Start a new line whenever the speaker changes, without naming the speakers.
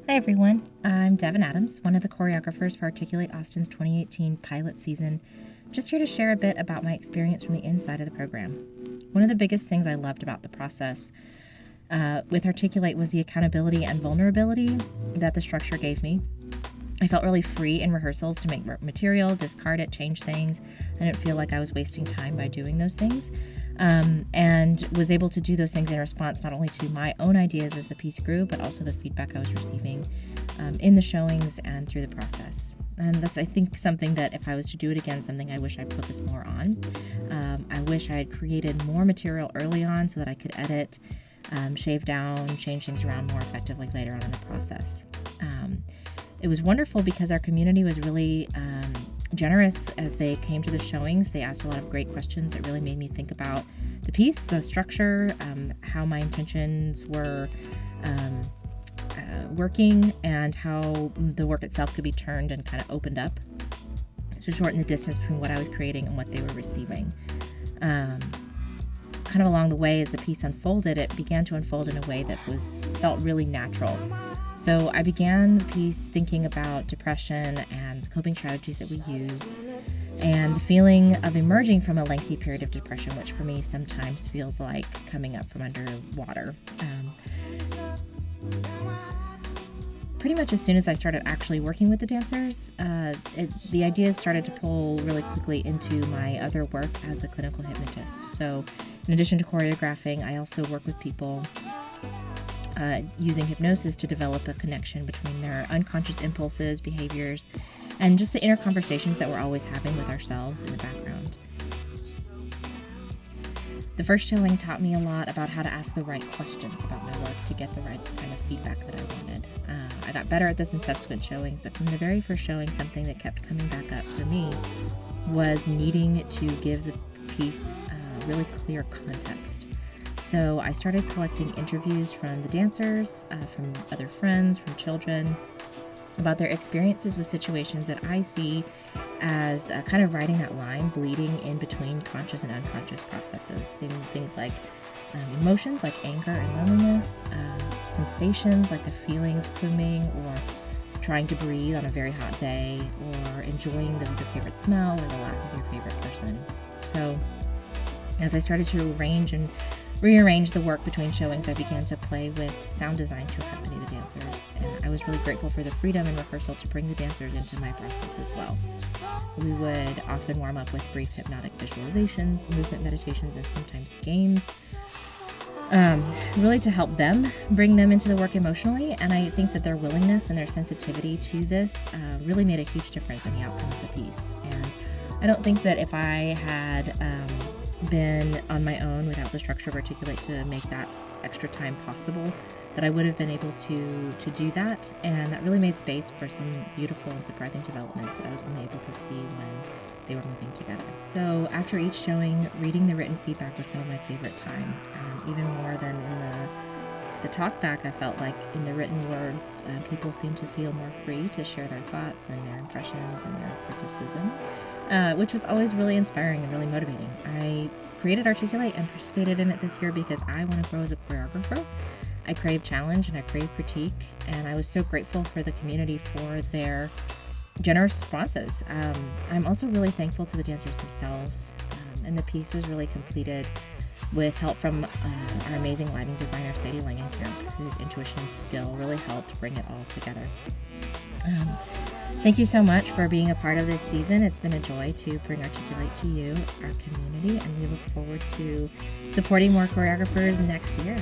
Hi everyone, I'm Devon Adams, one of the choreographers for Articulate Austin's 2018 pilot season, just here to share a bit about my experience from the inside of the program. One of the biggest things I loved about the process with Articulate was the accountability and vulnerability that the structure gave me. I felt really free in rehearsals to make material, discard it, change things. I didn't feel like I was wasting time by doing those things. And was able to do those things in response not only to my own ideas as the piece grew, but also the feedback I was receiving in the showings and through the process. And that's, I think, something that if I was to do it again, something I wish I'd focus more on. I wish I had created more material early on so that I could edit, shave down, change things around more effectively later on in the process. It was wonderful because our community was really generous as they came to the showings. They asked a lot of great questions that really made me think about the piece, the structure, how my intentions were working, and how the work itself could be turned and kind of opened up to shorten the distance between what I was creating and what they were receiving. Kind of along the way, as the piece unfolded, it began to unfold in a way that felt really natural. So I began the piece thinking about depression and the coping strategies that we use, and the feeling of emerging from a lengthy period of depression, which for me sometimes feels like coming up from underwater. Pretty much as soon as I started actually working with the dancers, the ideas started to pull really quickly into my other work as a clinical hypnotist. So in addition to choreographing, I also work with people using hypnosis to develop a connection between their unconscious impulses, behaviors, and just the inner conversations that we're always having with ourselves in the background. The first showing taught me a lot about how to ask the right questions about my work to get the right kind of feedback that I wanted. I got better at this in subsequent showings, but from the very first showing, something that kept coming back up for me was needing to give the piece really clear context. So I started collecting interviews from the dancers, from other friends, from children, about their experiences with situations that I see as kind of riding that line, bleeding in between conscious and unconscious processes. Things like emotions like anger and loneliness, sensations like the feeling of swimming or trying to breathe on a very hot day, or enjoying the favorite smell or the lack of your favorite person. So as I started to arrange and rearrange the work between showings, I began to play with sound design to accompany the dancers, and I was really grateful for the freedom in rehearsal to bring the dancers into my process as well. We would often warm up with brief hypnotic visualizations, movement meditations, and sometimes games, really to help them bring them into the work emotionally. And I think that their willingness and their sensitivity to this really made a huge difference in the outcome of the piece. And I don't think that if I had been on my own without the structure of Articulate to make that extra time possible, that I would have been able to do that. And that really made space for some beautiful and surprising developments that I was only able to see when they were moving together. So after each showing, reading the written feedback was some of my favorite time, even more than in the talkback. I felt like in the written words, people seemed to feel more free to share their thoughts and their impressions and their criticism, which was always really inspiring and really motivating. I created Articulate and participated in it this year because I want to grow as a choreographer. I crave challenge and I crave critique, and I was so grateful for the community for their generous responses. I'm also really thankful to the dancers themselves, and the piece was really completed with help from our amazing lighting designer, Sadie Langenkamp, whose intuition and skill really helped bring it all together. Thank you so much for being a part of this season. It's been a joy to bring Articulate to you, our community, and we look forward to supporting more choreographers next year.